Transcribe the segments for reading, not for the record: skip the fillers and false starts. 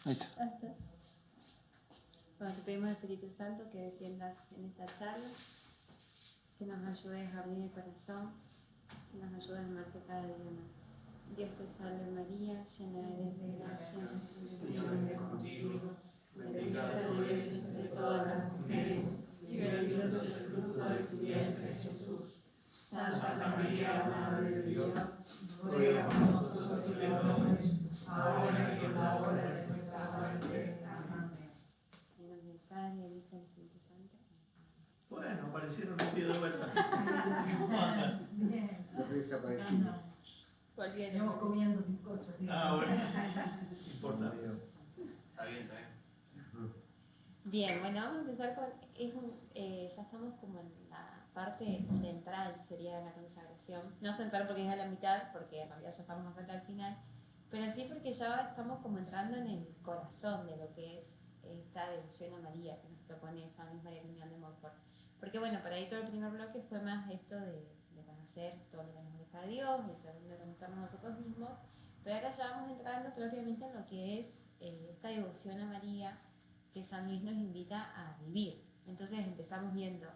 Ahí está. Ahí está. Bueno, te pedimos al Espíritu Santo que desciendas en esta charla, que nos ayudes a abrir el corazón, que nos ayudes a amarte cada día más. Dios te salve María, llena eres de gracia, el Señor es contigo, bendita tú eres entre todas las mujeres, y bendito es el fruto de tu vientre Jesús. Santa María, Madre de Dios, ruega por nosotros pecadores, ahora y en la hora de nuestra muerte. Amén. En nombre del Padre, del Hijo y del Espíritu Santo. Bueno, aparecieron un pie de vuelta. Bien. Los desaparecidos. Volvieron. Estamos comiendo bizcochos. ¿Sí? Ah, bueno. Importante. Está bien, está bien. Bien, bueno, vamos a empezar con, ya estamos como en la parte central, sería la consagración. No central porque es a la mitad, porque en realidad ya estamos más cerca al final, pero sí porque ya estamos como entrando en el corazón de lo que es esta devoción a María que nos propone San Luis María Griñón de Montfort. Porque bueno, para ahí todo el primer bloque fue más esto de conocer todo lo que nos deja Dios, el segundo de conocernos nosotros mismos, pero ahora ya vamos entrando propiamente en lo que es esta devoción a María que San Luis nos invita a vivir. Entonces empezamos viendo,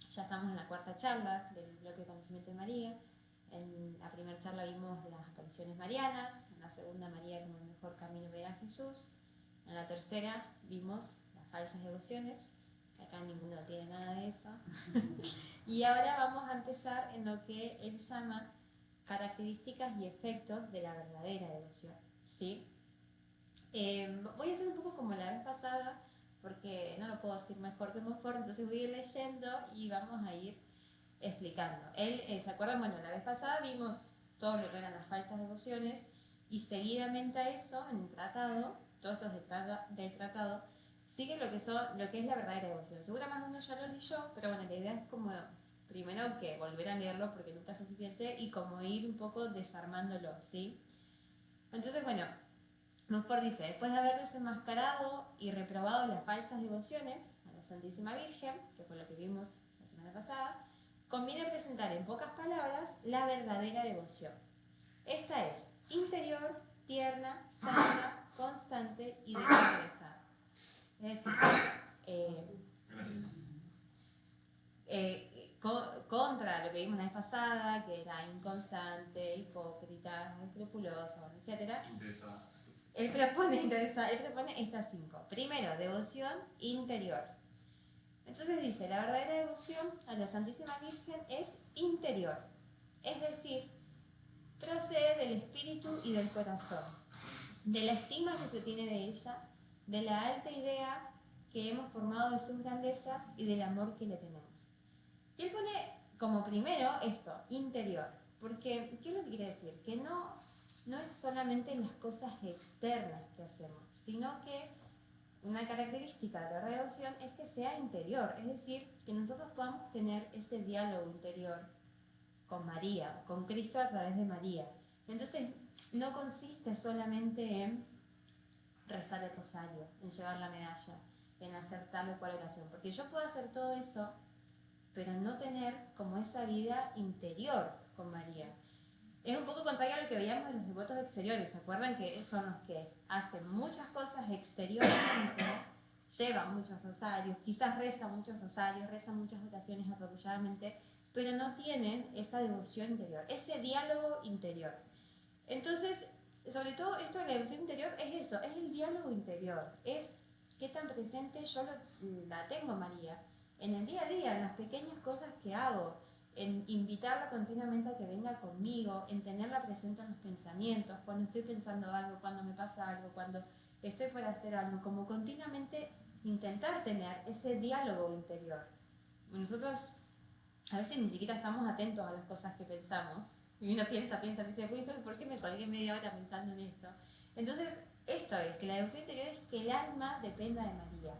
ya estamos en la cuarta charla del bloque de conocimiento de María. En la primera charla vimos las apariciones marianas, en la segunda María como el mejor camino ver a Jesús, en la tercera vimos las falsas devociones, que acá ninguno tiene nada de eso. Y ahora vamos a empezar en lo que él llama características y efectos de la verdadera devoción, ¿sí? Voy a hacer un poco como la vez pasada, porque no lo puedo decir mejor que Montfort, entonces voy a ir leyendo y vamos a ir explicando. Él, ¿se acuerdan? Bueno, la vez pasada vimos todo lo que eran las falsas devociones y seguidamente a eso, en el tratado, todos estos del tratado, sigue lo que es la verdadera devoción. Seguramente uno ya lo leyó, pero bueno, la idea es como primero que volver a leerlo porque nunca es suficiente y como ir un poco desarmándolo, ¿sí? Entonces, bueno, Montfort dice, después de haber desenmascarado y reprobado las falsas devociones a la Santísima Virgen, que fue lo que vimos la semana pasada, conviene presentar en pocas palabras la verdadera devoción. Esta es interior, tierna, santa, constante y desinteresada. Es decir, Gracias. contra lo que vimos la vez pasada, que era inconstante, hipócrita, escrupuloso, etc. Interesada. Él propone estas 5. Primero, devoción interior. Entonces dice, la verdadera devoción a la Santísima Virgen es interior. Es decir, procede del espíritu y del corazón, de la estima que se tiene de ella, de la alta idea que hemos formado de sus grandezas y del amor que le tenemos. Y él pone como primero esto, interior. Porque, ¿qué es lo que quiere decir? Que no es solamente las cosas externas que hacemos, sino que una característica de la verdadera devoción es que sea interior, es decir, que nosotros podamos tener ese diálogo interior con María, con Cristo a través de María. Entonces, no consiste solamente en rezar el rosario, en llevar la medalla, en hacer tal o cual oración, porque yo puedo hacer todo eso, pero no tener como esa vida interior con María. Es un poco contrario a lo que veíamos en los devotos exteriores. ¿Se acuerdan que son los que hacen muchas cosas exteriormente, llevan muchos rosarios, quizás rezan muchos rosarios, rezan muchas oraciones atropelladamente, pero no tienen esa devoción interior, ese diálogo interior? Entonces, sobre todo esto de la devoción interior es eso, es el diálogo interior, es qué tan presente yo la tengo María, en el día a día, en las pequeñas cosas que hago, en invitarla continuamente a que venga conmigo, en tenerla presente en los pensamientos, cuando estoy pensando algo, cuando me pasa algo, cuando estoy por hacer algo, como continuamente intentar tener ese diálogo interior. Nosotros a veces ni siquiera estamos atentos a las cosas que pensamos, y uno piensa, dice, ¿por qué me colgué media hora pensando en esto? Entonces, esto es, que la devoción interior es que el alma dependa de María.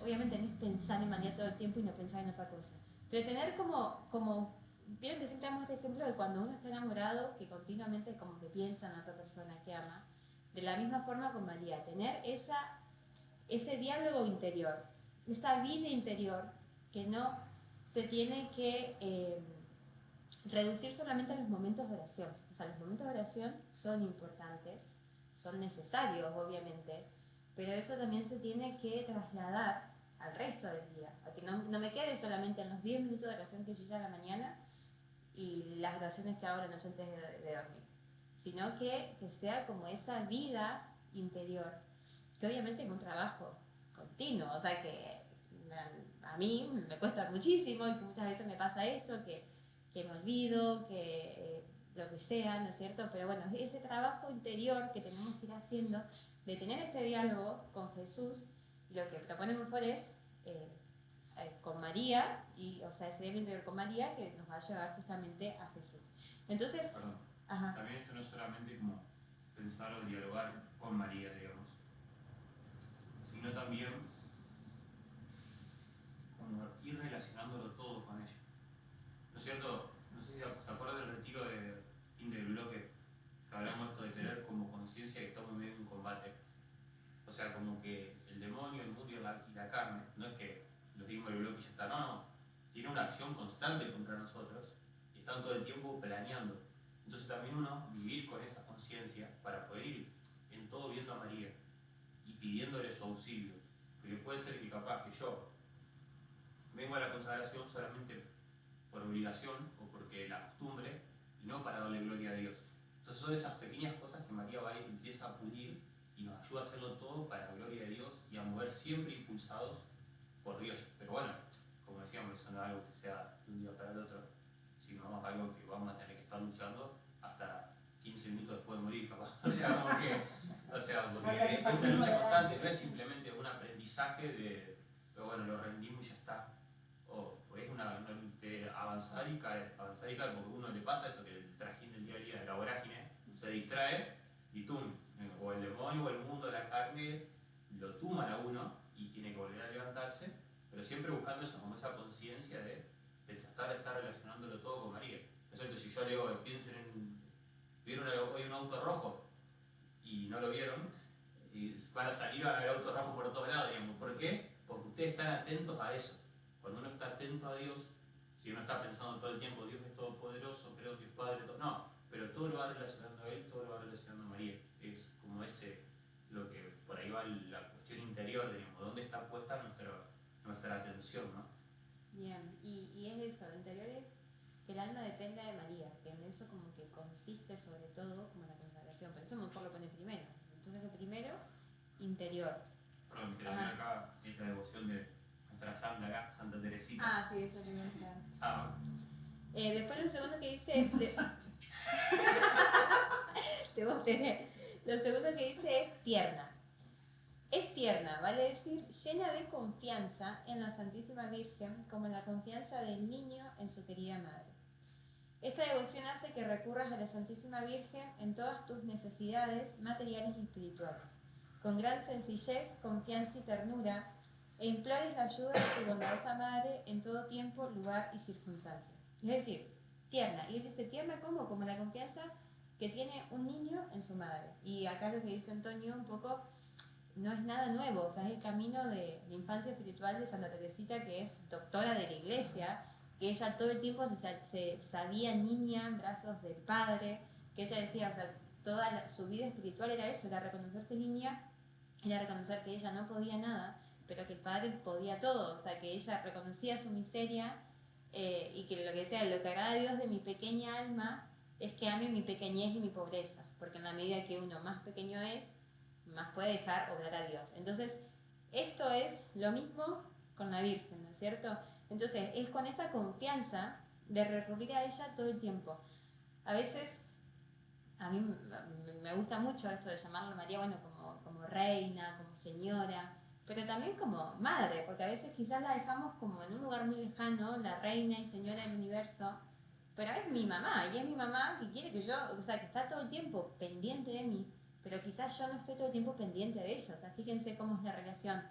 Obviamente no es pensar en María todo el tiempo y no pensar en otra cosa, pero tener como vieron que siempre damos este ejemplo de cuando uno está enamorado, que continuamente como que piensa en otra persona que ama, de la misma forma con María, tener ese diálogo interior, esa vida interior que no se tiene que reducir solamente a los momentos de oración. O sea, los momentos de oración son importantes, son necesarios, obviamente, pero eso también se tiene que trasladar al resto del día, a que no me quede solamente en los 10 minutos de oración que yo hice a la mañana y las oraciones que hago la noche antes de dormir, sino que sea como esa vida interior, que obviamente es un trabajo continuo, o sea que a mí me cuesta muchísimo y que muchas veces me pasa esto, que me olvido, que lo que sea, ¿no es cierto? Pero bueno, ese trabajo interior que tenemos que ir haciendo, de tener este diálogo con Jesús, lo que proponemos por es con María, o sea, ese diálogo interior con María que nos va a llevar justamente a Jesús. Entonces, Perdón. ajá. También esto no es solamente como pensar o dialogar con María, digamos, sino también como ir relacionándolo todo con ella. ¿No es cierto? No sé si se acuerdan del retiro de fin del bloque, que hablamos esto de tener como conciencia que estamos en medio de un combate. O sea, como que el demonio, el mundo y la carne, no es que los dimos el bloque y ya está, no, tiene una acción constante contra nosotros y están todo el tiempo planeando. Entonces también uno vivir con esa conciencia para poder ir en todo viendo a María y pidiéndole su auxilio. Porque puede ser que capaz que yo vengo a la consagración solamente por obligación o porque la costumbre y no para darle gloria a Dios. Entonces son esas pequeñas cosas que María va y empieza a pulir y nos ayuda a hacerlo todo para la gloria de Dios y a mover siempre impulsados por Dios. Pero bueno, como decíamos, eso no es algo que sea de un día para el otro, sino algo que vamos a tener que estar luchando hasta 15 minutos después de morir, capaz. O sea, porque es una lucha constante, no es simplemente un aprendizaje de, pero bueno, lo rendimos y ya está. O es una de avanzar y caer, porque a uno le pasa eso, que el trajín del día a día de la vorágine se distrae y tum, o el demonio o el mundo de la carne lo tuman a uno y tiene que volver a levantarse, pero siempre buscando eso, como esa conciencia de tratar de estar relacionándolo todo con María. ¿No es cierto? Si yo le digo, piensen vieron hoy un auto rojo y no lo vieron, y van a salir a ver auto rojo por todos lados, digamos. ¿Por qué? Porque ustedes están atentos a eso. Cuando uno está atento a Dios, si uno está pensando todo el tiempo, Dios es todopoderoso, creo que es Padre, todo, no, pero todo lo va relacionando a Él, todo lo va relacionando a María. Es como lo que por ahí va la cuestión interior, digamos, dónde está puesta nuestra atención, ¿no? Bien, y es eso, interior es que el alma dependa de María, que en eso como que consiste sobre todo como la consagración, pero eso mejor lo pone primero. Entonces lo primero, interior. Perdón, que también acá esta devoción de nuestra santa acá, Santa Teresita. Ah, sí, eso le gusta. Ah, Después el segundo que dice es... Lo segundo que dice es tierna. Es tierna, vale decir, llena de confianza en la Santísima Virgen, como la confianza del niño en su querida madre. Esta devoción hace que recurras a la Santísima Virgen en todas tus necesidades materiales y espirituales, con gran sencillez, confianza y ternura, e implores la ayuda de tu bondadosa madre en todo tiempo, lugar y circunstancia. Es decir, tierna. Y él dice tierna como la confianza que tiene un niño en su madre. Y acá lo que dice Antonio un poco no es nada nuevo, o sea, es el camino de infancia espiritual de Santa Teresita, que es doctora de la Iglesia, que ella todo el tiempo se sabía niña en brazos del Padre, que ella decía, o sea, su vida espiritual era eso, era reconocerse niña, era reconocer que ella no podía nada, pero que el Padre podía todo, o sea, que ella reconocía su miseria y que lo que decía, lo que agrada a Dios de mi pequeña alma es que ame mi pequeñez y mi pobreza, porque en la medida que uno más pequeño es, más puede dejar obrar a Dios. Entonces, esto es lo mismo con la Virgen, ¿no es cierto? Entonces, es con esta confianza de recurrir a ella todo el tiempo. A veces, a mí me gusta mucho esto de llamarla María, bueno, como reina, como señora, pero también como madre, porque a veces quizás la dejamos como en un lugar muy lejano, la reina y señora del universo, pero es mi mamá, y es mi mamá que quiere que yo, o sea, que está todo el tiempo pendiente de mí, pero quizás yo no estoy todo el tiempo pendiente de ella. O sea, fíjense cómo es la relación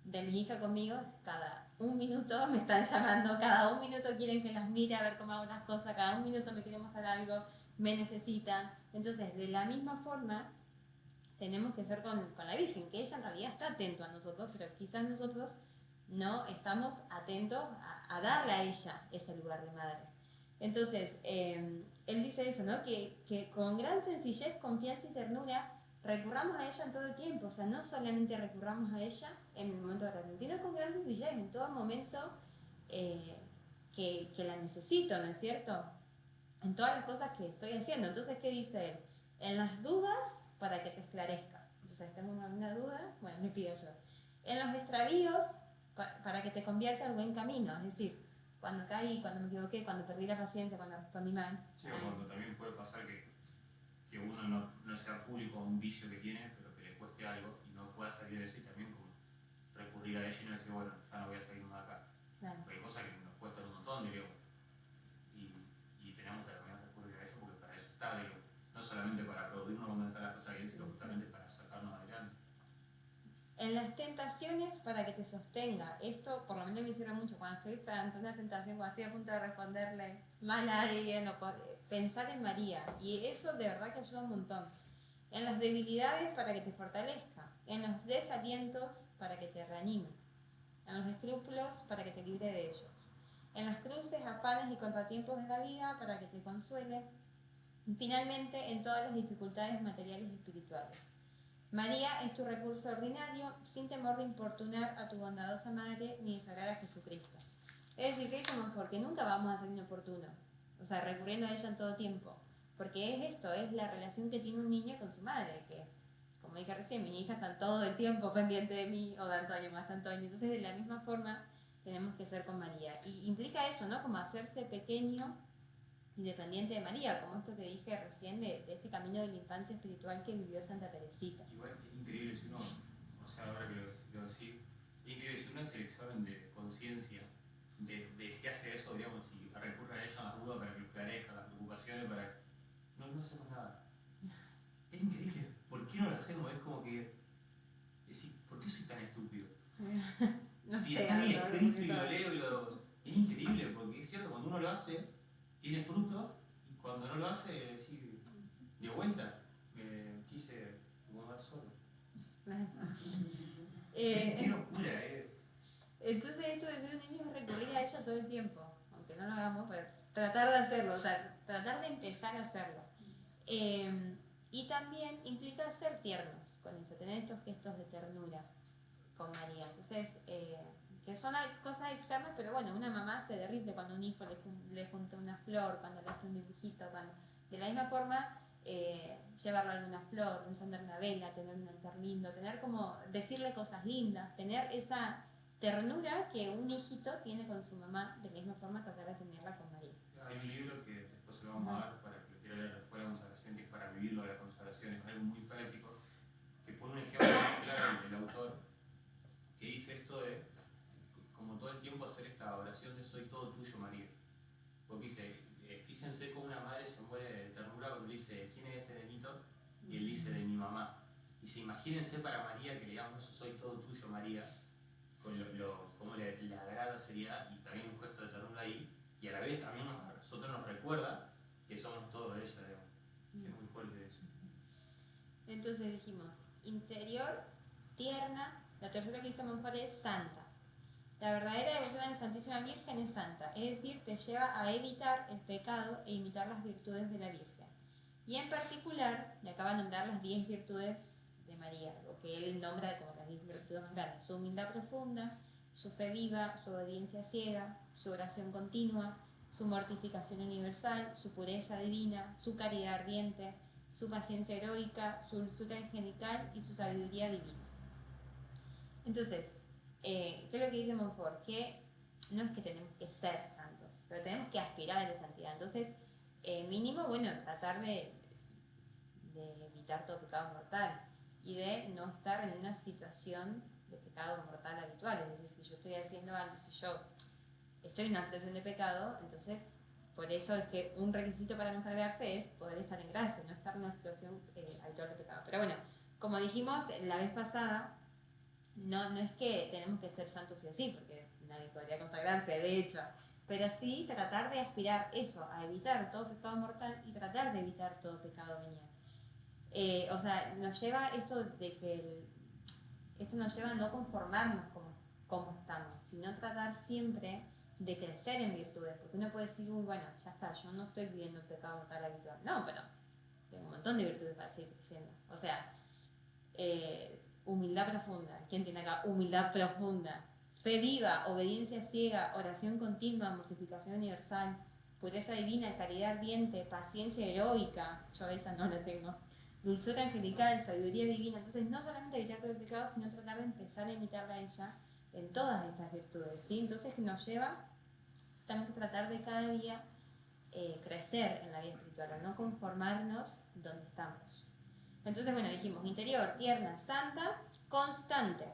de mi hija conmigo. Cada un minuto me están llamando, cada un minuto quieren que las mire a ver cómo hago las cosas, cada un minuto me quieren mostrar algo, me necesitan. Entonces, de la misma forma, tenemos que ser con la Virgen, que ella en realidad está atento a nosotros, pero quizás nosotros no estamos atentos a darle a ella ese lugar de madre. Entonces, él dice eso, ¿no? Que con gran sencillez, confianza y ternura recurramos a ella en todo el tiempo, o sea, no solamente recurramos a ella en el momento de oración, sino con gran sencillez, en todo momento que la necesito, ¿no es cierto? En todas las cosas que estoy haciendo. Entonces, ¿qué dice él? En las dudas, para que te esclarezca. Entonces, tengo una duda, bueno, me pido yo. En los extravíos, para que te convierta al buen camino, es decir, cuando caí, cuando me equivoqué, cuando perdí la paciencia, cuando respondí mal. Sí, o cuando también puede pasar que uno no sea público a un vicio que tiene, pero que le cueste algo y no pueda salir de eso y también como recurrir a ella y no decir, bueno, ya no voy a salir más de acá. Claro. Porque hay cosas que nos cuestan un montón, digo, y tenemos que también recurrir a ella porque para eso está, digo, no solamente para aplaudirnos cuando están las cosas bien, sino justamente para sacarnos adelante. En las tentaciones, para que te sostenga. Esto por lo menos me sirve mucho cuando estoy ante una tentación, cuando estoy a punto de responderle mal a alguien, o pensar en María. Y eso de verdad que ayuda un montón. En las debilidades, para que te fortalezca. En los desalientos, para que te reanime. En los escrúpulos, para que te libre de ellos. En las cruces, afanes y contratiempos de la vida, para que te consuele. Y finalmente, en todas las dificultades materiales y espirituales. María es tu recurso ordinario, sin temor de importunar a tu bondadosa madre ni de sagrar a Jesucristo. Es decir, ¿qué decimos? Porque nunca vamos a ser inoportunos, o sea, recurriendo a ella en todo tiempo. Porque es esto, es la relación que tiene un niño con su madre, que, como dije recién, mis hijas están todo el tiempo pendientes de mí, o de Antonio, más de Antonio. Entonces, de la misma forma, tenemos que ser con María. Y implica eso, ¿no? Como hacerse pequeño y dependiente de María, como esto que dije recién de este camino de la infancia espiritual que vivió Santa Teresita. Igual es increíble si uno, o sea, ahora que lo decís, es increíble si uno hace el examen de conciencia, de si hace eso, digamos, si recurre a ella en las dudas para que lo esclarezca, las preocupaciones, para no hacemos nada. Es increíble. ¿Por qué no lo hacemos? Es como que decir, ¿por qué soy tan estúpido? No si sé, está ahí algo escrito y eso. lo leo y lo... Es increíble, porque es cierto, cuando uno lo hace, tiene fruto, y cuando no lo hace, decir, de vuelta, me quise mudar solo. Qué locura, Entonces esto de ser un niño es recurrir a ella todo el tiempo, aunque no lo hagamos, pero tratar de hacerlo, o sea, tratar de empezar a hacerlo. Y también implica ser tiernos con eso, tener estos gestos de ternura con María. Entonces, que son cosas externas, pero bueno, una mamá se derrite cuando un hijo le junta una flor, cuando le hace un dibujito, de la misma forma, llevarle alguna flor, encender una vela, tener un altar lindo, tener como, decirle cosas lindas, tener esa ternura que un hijito tiene con su mamá, de la misma forma tratar de tenerla con María. Hay un libro que después se lo vamos a dar para que lo quiera leer después de la consagración, que es para vivirlo de la consagración, es algo muy práctico, que pone un ejemplo muy claro el autor, que dice esto de, como todo el tiempo hacer esta oración de soy todo tuyo, María. Porque dice, fíjense cómo una madre se muere de ternura cuando dice, ¿quién es este nenito? Y él dice, de mi mamá. Dice, imagínense para María que le digamos eso, soy todo tuyo, María, con cómo le agrada seriedad y también un gesto de ternura ahí, y a la vez también a nosotros nos recuerda que somos todos de ella, digamos. Es muy fuerte eso. Entonces dijimos, interior, tierna, la tercera que hizo mejor es santa. La verdadera devoción a la Santísima Virgen es santa, es decir, te lleva a evitar el pecado e imitar las virtudes de la Virgen. Y en particular, le acaba de nombrar las 10 virtudes de María, lo que él nombra como las 10 virtudes más grandes: su humildad profunda, su fe viva, su obediencia ciega, su oración continua, su mortificación universal, su pureza divina, su caridad ardiente, su paciencia heroica, su dulzura angelical y su sabiduría divina. Entonces, ¿qué es lo que dice Montfort? Que no es que tenemos que ser santos, pero tenemos que aspirar a la santidad. Entonces, mínimo, bueno, tratar de evitar todo pecado mortal y de no estar en una situación de pecado mortal habitual. Es decir, si yo estoy haciendo algo, si yo estoy en una situación de pecado, entonces por eso es que un requisito para consagrarse es poder estar en gracia, no estar en una situación habitual de pecado. Pero bueno, como dijimos la vez pasada, no es que tenemos que ser santos sí o sí, porque nadie podría consagrarse, de hecho, pero sí tratar de aspirar eso, a evitar todo pecado mortal y tratar de evitar todo pecado venial. O sea, nos lleva esto de que esto nos lleva a no conformarnos como estamos, sino tratar siempre de crecer en virtudes, porque uno puede decir, uy, bueno, ya está, yo no estoy viviendo el pecado mortal habitual. No, pero tengo un montón de virtudes para seguir creciendo. O sea, humildad profunda. ¿Quién tiene acá? Humildad profunda. Fe viva, obediencia ciega, oración continua, mortificación universal, pureza divina, caridad ardiente, paciencia heroica. Yo esa no la tengo. Dulzura angelical, sabiduría divina. Entonces, no solamente evitar todo el pecado, sino tratar de empezar a imitarla a ella en todas estas virtudes, ¿sí? Entonces, que nos lleva también a tratar de cada día crecer en la vida espiritual, a no conformarnos donde estamos. Entonces, bueno, dijimos interior, tierna, santa, constante.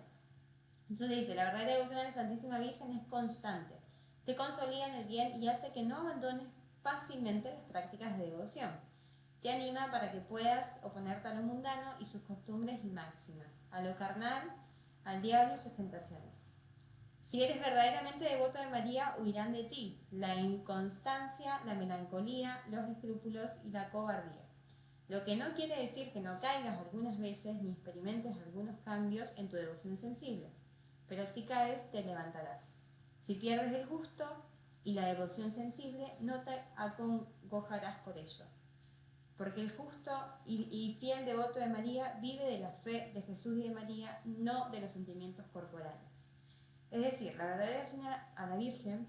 Entonces dice, la verdadera devoción a la Santísima Virgen es constante. Te consolida en el bien y hace que no abandones fácilmente las prácticas de devoción. Te anima para que puedas oponerte a lo mundano y sus costumbres y máximas, a lo carnal, al diablo y sus tentaciones. Si eres verdaderamente devoto de María, huirán de ti la inconstancia, la melancolía, los escrúpulos y la cobardía. Lo que no quiere decir que no caigas algunas veces ni experimentes algunos cambios en tu devoción sensible, pero si caes te levantarás. Si pierdes el gusto y la devoción sensible, no te acongojarás por ello. Porque el justo y fiel devoto de María vive de la fe de Jesús y de María, no de los sentimientos corporales. Es decir, la verdadera devoción a la Virgen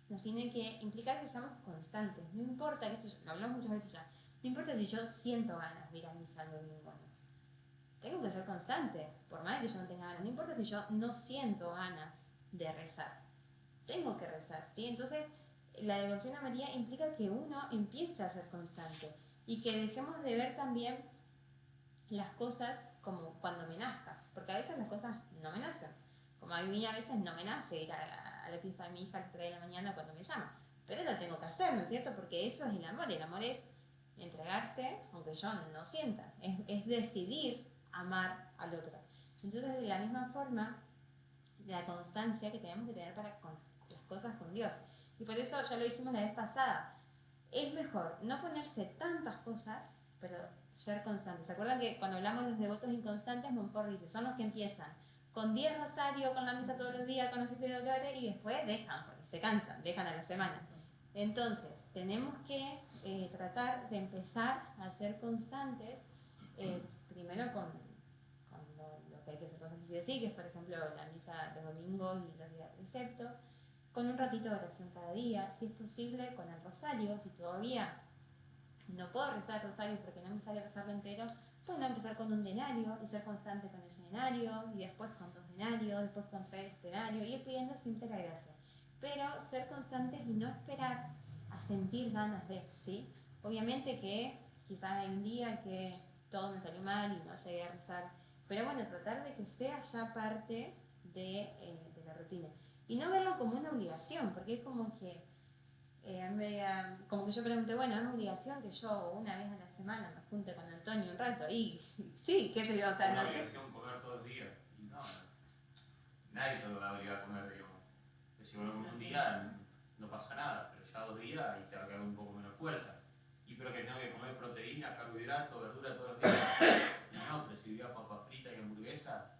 nos tiene que implicar que seamos constantes. No importa, que esto lo hablamos muchas veces ya, no importa si yo siento ganas de ir a misa el domingo, no. Tengo que ser constante, por más que yo no tenga ganas. No importa si yo no siento ganas de rezar. Tengo que rezar, ¿sí? Entonces, la devoción a María implica que uno empiece a ser constante y que dejemos de ver también las cosas como cuando me nazca, porque a veces las cosas no me nacen. Como a mí a veces no me nace ir a la pieza de mi hija a las 3 de la mañana cuando me llama, pero lo tengo que hacer, ¿no es cierto? Porque eso es el amor es entregarse aunque yo no sienta, es decidir amar al otro. Entonces, de la misma forma, la constancia que tenemos que tener para con las cosas con Dios. Y por eso, ya lo dijimos la vez pasada, es mejor no ponerse tantas cosas, pero ser constantes. ¿Se acuerdan que cuando hablamos de los devotos inconstantes, Montfort dice, son los que empiezan con 10 rosarios, con la misa todos los días, con los 7 dolores, y después dejan, porque se cansan, dejan a la semana. Entonces, tenemos que tratar de empezar a ser constantes, primero con lo que hay que hacer constantes sí o sí, que es por ejemplo la misa de domingo y los días de precepto, con un ratito de oración cada día, si es posible con el rosario, si todavía no puedo rezar el rosario porque no me sale rezarlo entero, bueno, empezar con un denario y ser constante con ese denario, y después con 2 denarios, después con 3 denarios, y ir pidiendo siempre la gracia. Pero ser constantes y no esperar a sentir ganas de, ¿sí? Obviamente que quizás hay un día que todo me salió mal y no llegué a rezar, pero bueno, tratar de que sea ya parte de la rutina. Y no verlo como una obligación, porque es como que como que yo pregunté, bueno, es obligación que yo una vez a la semana me junte con Antonio un rato, y sí, qué sé yo, o sea, Una no sé. obligación comer todos los días. Y no, nadie te va a obligar a comer, digamos. Que si uno come un día no pasa nada, pero ya 2 días y te va a quedar un poco menos fuerza. Y pero que tengo que comer proteína, carbohidratos, verdura todos los días. Y no, pero si vivía papa frita y hamburguesa,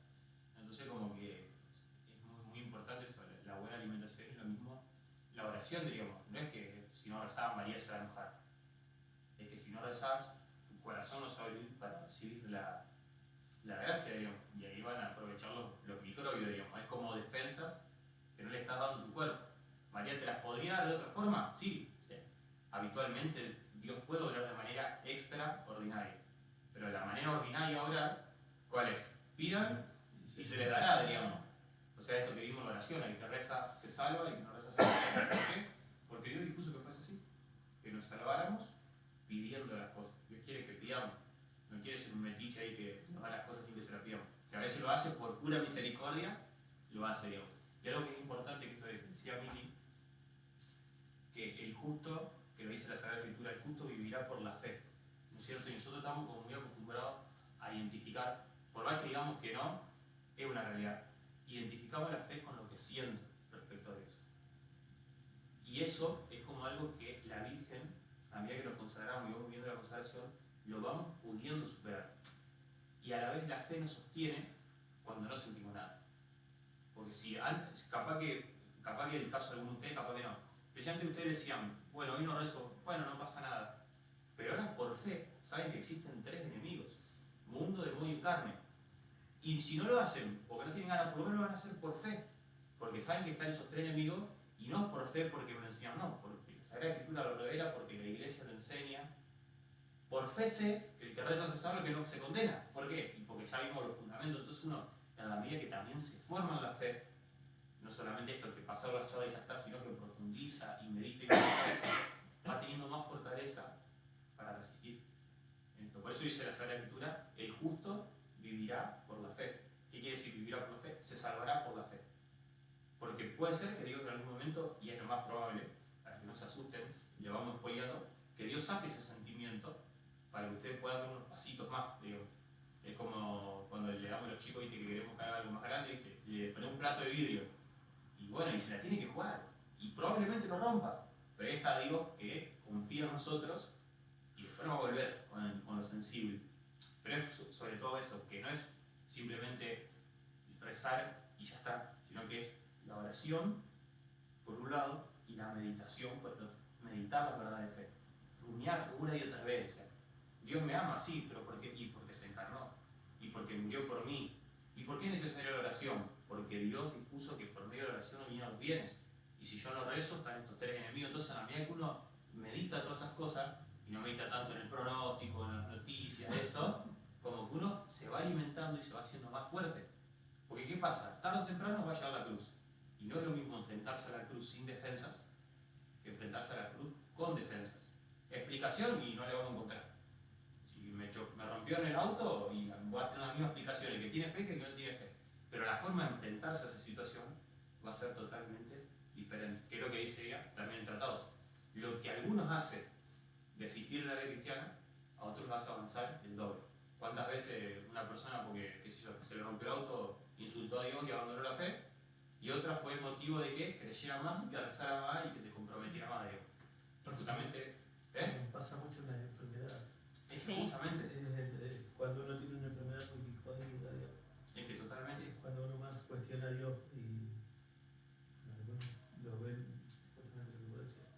entonces como que es muy importante eso, la buena alimentación y lo mismo la oración, diríamos. No es que si no rezás María se va a enojar. Es que si no rezás, tu corazón no se va a abrir para recibir la gracia, digamos. Y ahí van a aprovechar los microbios, digamos. Es como defensas que no le estás dando a tu cuerpo. María te las podría dar de otra forma, sí. Habitualmente Dios puede orar de manera extraordinaria. Pero la manera ordinaria de orar, ¿cuál es? Pidan y se les dará, digamos. O sea, esto que vimos en la oración, el que reza se salva y el que no reza se salva. ¿Por qué? Porque Dios dispuso que fuese así. Que nos salváramos pidiendo las cosas. Dios quiere que pidamos. No quiere ser un metiche ahí que nos da las cosas sin que se las pidamos. Que a veces lo hace por pura misericordia, lo hace Dios. Y algo que es importante, que esto decía Mili, que el justo, que lo dice la Sagrada Escritura, el justo vivirá por la fe. ¿No es cierto? Y nosotros estamos como muy acostumbrados a identificar, por más que digamos que no, es una realidad. Identificamos la fe con lo que siento respecto a Dios. Y eso es como algo que la Virgen, a medida que nos consagramos y vamos viendo la consagración, lo vamos pudiendo superar. Y a la vez la fe nos sostiene cuando no sentimos nada. Porque si antes, capaz que el caso de alguno de ustedes, capaz que no. Pero ya antes ustedes decían, bueno, hoy no rezo, bueno, no pasa nada. Pero ahora por fe, saben que existen 3 enemigos. mundo, demonio y carne. Y si no lo hacen, porque no tienen ganas, por lo menos lo van a hacer por fe. Porque saben que están esos tres enemigos, y no es por fe porque me lo enseñan, no, porque la Sagrada Escritura lo revela, porque la Iglesia lo enseña. Por fe sé que el que reza se salva, que no se condena. ¿Por qué? Y porque ya vimos los fundamentos. Entonces uno, en la medida que también se forma en la fe, no solamente esto que pasó las chavas y ya está, sino que profundiza y medita y fortaleza, va teniendo más fortaleza para resistir. Por eso dice la Sagrada Escritura, el justo vivirá por la fe. ¿Qué quiere decir vivirá por la fe? Se salvará por la fe. Porque puede ser que Dios en algún momento, y es lo más probable, para que no se asusten, le vamos spoileando, que Dios saque ese sentimiento para que ustedes puedan dar unos pasitos más. Digo. Es como cuando le damos a los chicos, ¿viste? Que queremos que haga algo más grande, ¿viste? Le ponemos un plato de vidrio. Y bueno, y se la tiene que jugar. Y probablemente lo rompa. Pero ahí está Dios que confía en nosotros y después nos va a volver con lo sensible. Pero es sobre todo eso, que no es simplemente rezar y ya está, sino que es la oración, por un lado, y la meditación, por otro. Meditar la verdad de fe. Rumiar una y otra vez. O sea, Dios me ama, sí, pero ¿por qué? Y porque se encarnó. Y porque murió por mí. ¿Y por qué es necesaria la oración? Porque Dios dispuso que por medio de la oración no vinieran los bienes. Y si yo no rezo, están estos tres enemigos. Entonces, a la medida que uno medita todas esas cosas, y no medita tanto en el pronóstico, en las noticias, eso, como que uno se va alimentando y se va haciendo más fuerte. Porque ¿qué pasa? Tarde o temprano va a llegar la cruz. Y no es lo mismo enfrentarse a la cruz sin defensas que enfrentarse a la cruz con defensas. Explicación y no le vamos a encontrar. Si me rompió en el auto y voy a tener la misma explicación, el que tiene fe que el que no tiene fe. Pero la forma de enfrentarse a esa situación va a ser totalmente diferente. Que es lo que dice ella también en el tratado. Lo que algunos hacen desistir de la vida cristiana, a otros vas a avanzar el doble. ¿Cuántas veces una persona, porque qué sé yo, se le rompió el auto, insultó a Dios y abandonó la fe? Y otra fue el motivo de que creyera más, que rezara más y que se comprometiera más a Dios. Justamente, Pasa mucho en las enfermedades. Sí. Justamente. Cuando uno tiene una enfermedad porque hijo de Dios. Es que totalmente. Es cuando uno más cuestiona a Dios y algunos lo ven, justamente lo que vos decías,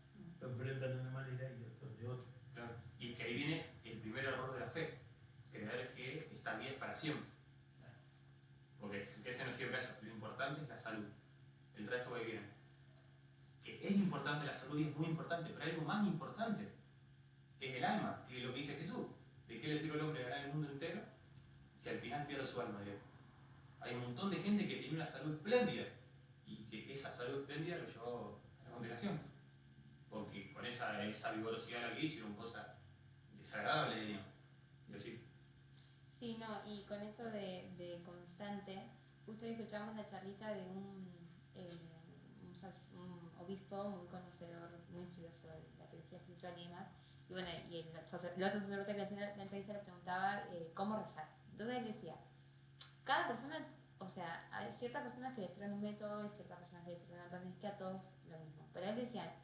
lo enfrentan de una manera y otros de otra. Claro. Y es que ahí viene el primer error de la fe, creer que esta vida es para siempre. Porque ese no sirve eso, lo importante es la salud. El resto va y viene. Que es importante la salud y es muy importante, pero hay algo más importante, que es el alma, que es lo que dice Jesús. ¿De qué le sirve al hombre ganar el mundo entero si al final pierde su alma? Dios? Hay un montón de gente que tiene una salud espléndida y que esa salud espléndida lo llevó a la condenación. Porque con esa vigorosidad la que hicieron cosas desagradables, diríamos. Y así. Sí, no, y con esto de constante, justo hoy escuchamos la charlita de un obispo muy conocedor, muy estudioso de la teología espiritual y demás, y bueno, y el otro sacerdote que le hacía la entrevista le preguntaba cómo rezar. Entonces él decía, cada persona, o sea, hay ciertas personas que le sirven un método y ciertas personas que le sirven otras, es que a todos lo mismo. Pero él decía,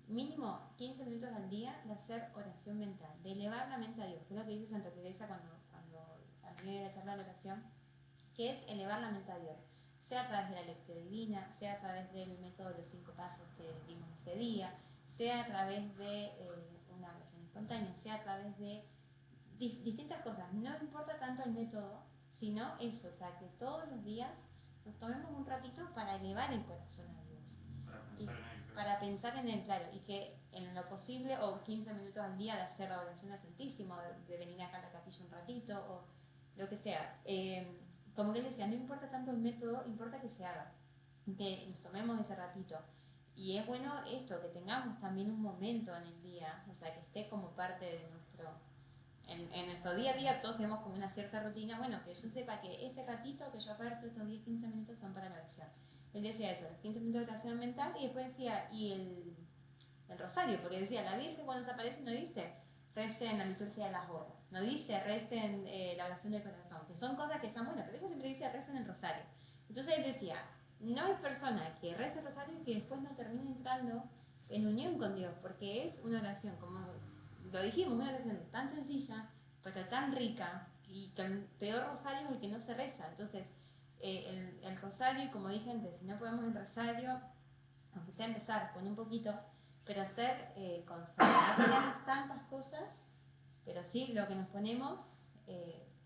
mínimo 15 minutos al día de hacer oración mental, de elevar la mente a Dios, que es lo que dice Santa Teresa cuando al medio de la charla de oración, que es elevar la mente a Dios, sea a través de la lectura divina, sea a través del método de los 5 pasos que dimos ese día, sea a través de una oración espontánea, sea a través de distintas cosas. No importa tanto el método, sino eso, o sea, que todos los días nos tomemos un ratito para elevar el corazón a Dios. Para pensar en él, claro, y que en lo posible, o 15 minutos al día de hacer la oración al Santísimo, de venir acá a la capilla un ratito, o lo que sea. Como que él decía, no importa tanto el método, importa que se haga, que nos tomemos ese ratito. Y es bueno esto, que tengamos también un momento en el día, o sea, que esté como parte de nuestro... En nuestro día a día todos tenemos como una cierta rutina, bueno, que yo sepa que este ratito que yo aparto, estos 10-15 minutos son para la oración. Él decía eso, 15 minutos de oración mental, y después decía, y el rosario, porque decía, la Virgen cuando se aparece no dice, recen la liturgia de las horas, no dice, recen la oración del corazón, que son cosas que están buenas, pero ella siempre dice, recen el rosario. Entonces él decía, no hay persona que rece el rosario y que después no termine entrando en unión con Dios, porque es una oración, como lo dijimos, una oración tan sencilla, pero tan rica, y que el peor rosario es el que no se reza. Entonces, el rosario, y como dije antes, si no podemos el rosario, aunque sea empezar con un poquito, pero ser constante. No tenemos tantas cosas, pero sí lo que nos ponemos,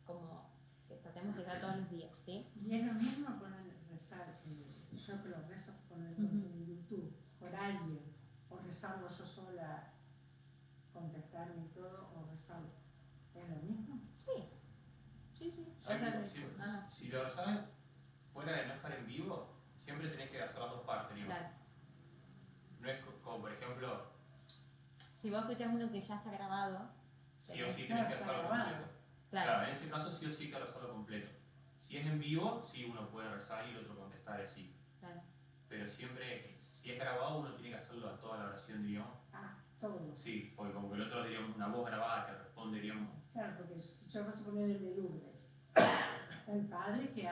como que tratemos de rezar todos los días, ¿sí? Y es lo mismo con el rezar, yo que lo rezo en YouTube, por alguien, o rezarlo yo sola, contestarme y todo, o rezarlo. ¿Es lo mismo? Sí, sí, sí. O Sí, sea, si lo sabes fuera de no estar en vivo, siempre tenés que hacer las dos partes, digamos. claro. No es como, por ejemplo, Si vos escuchás uno que ya está grabado, sí o sí tenés que hacerlo completo. claro, En ese caso sí o sí hay que rezarlo completo. Si es en vivo, sí uno puede rezar y el otro contestar así. claro. Pero siempre, si es grabado, uno tiene que hacerlo a toda la oración, diríamos. Ah, todo. Sí, porque como que el otro, diríamos, una voz grabada que responde, diríamos. Claro, porque si yo vas a poner el de Lourdes, está el padre que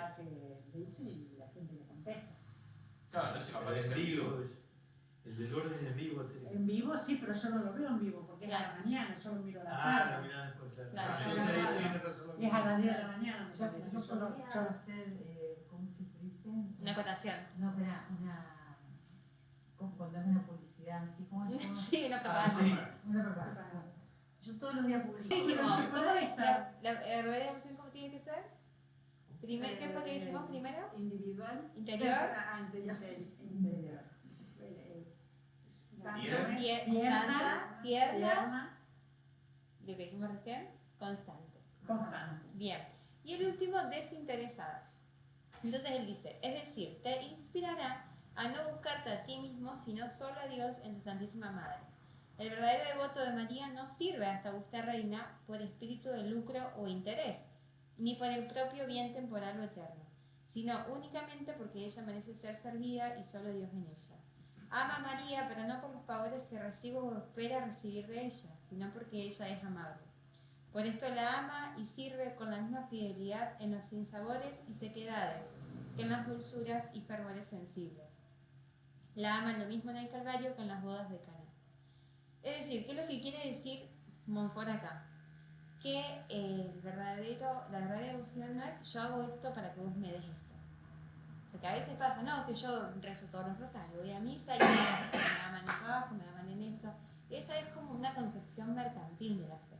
dice y la gente le contesta. Claro, entonces El aparece en en vivo. vivo, el del orden en vivo. En vivo sí, pero yo no lo veo en vivo porque es a la mañana, yo lo miro a la tarde. No, mirá después, claro. Claro. Entonces ahí sí tiene razón. Es a las 10 de la mañana, me Yo parece. no Yo lo- podría yo- hacer, ¿cómo es que se dice? Una acotación. No, espera, como cuando es una publicidad, así como Sí, una Ah, propaganda. sí. una propaganda. Yo todos los días publico. Dijimos, Pero ¿cómo es esta- la rueda de devoción cómo tiene que ser? ¿Qué fue que dijimos primero? Individual. Interior. Interior. Interior. Santa, Santa, tierna, tierna, lo que dijimos recién, constante. constante. Bien. Y el último, desinteresada. Entonces él dice, es decir, te inspirará a no buscarte a ti mismo, sino solo a Dios en tu Santísima Madre. El verdadero devoto de María no sirve hasta usted reina por espíritu de lucro o interés, ni por el propio bien temporal o eterno, sino únicamente porque ella merece ser servida y solo Dios en ella. Ama a María, pero no por los favores que recibe o espera recibir de ella, sino porque ella es amable. Por esto la ama y sirve con la misma fidelidad en los sinsabores y sequedades que en las dulzuras y fervores sensibles. La ama lo mismo en el Calvario que en las bodas de Caná. Es decir, ¿qué es lo que quiere decir Montfort acá? Que la verdadera devoción no es yo hago esto para que vos me des esto. Porque a veces pasa, no, que yo rezo todos los rosarios, voy a misa y me aman en el trabajo, me aman en esto. Esa es como una concepción mercantil de la fe.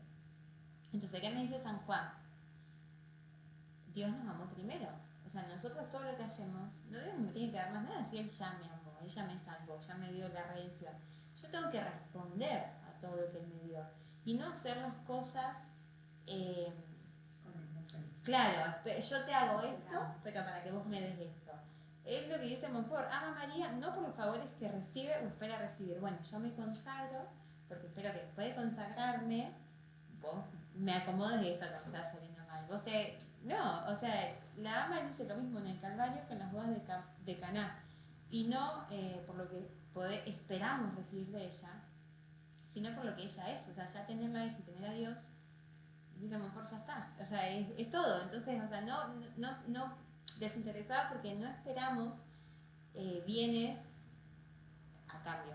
Entonces, ¿qué me dice San Juan? Dios nos amó primero. O sea, nosotros todo lo que hacemos, no Dios no me tiene que dar más nada si Él ya me amó, Él ya me salvó, ya me dio la redención. Yo tengo que responder a todo lo que Él me dio y no hacer las cosas, claro, yo te hago esto, pero para que vos me des esto. Es lo que dice Montfort, ama a María no por los favores que recibe o espera recibir. Bueno, yo me consagro porque espero que después de consagrarme, vos me acomodes de esto que me está saliendo mal. No, o sea, la ama dice lo mismo en el Calvario que en las bodas de Caná. Y no por lo que esperamos recibir de ella, sino por lo que ella es. O sea, ya tenerla a ella y tener a Dios, dice Montfort, ya está. O sea, es todo. Entonces, o sea, no desinteresada porque no esperamos bienes a cambio.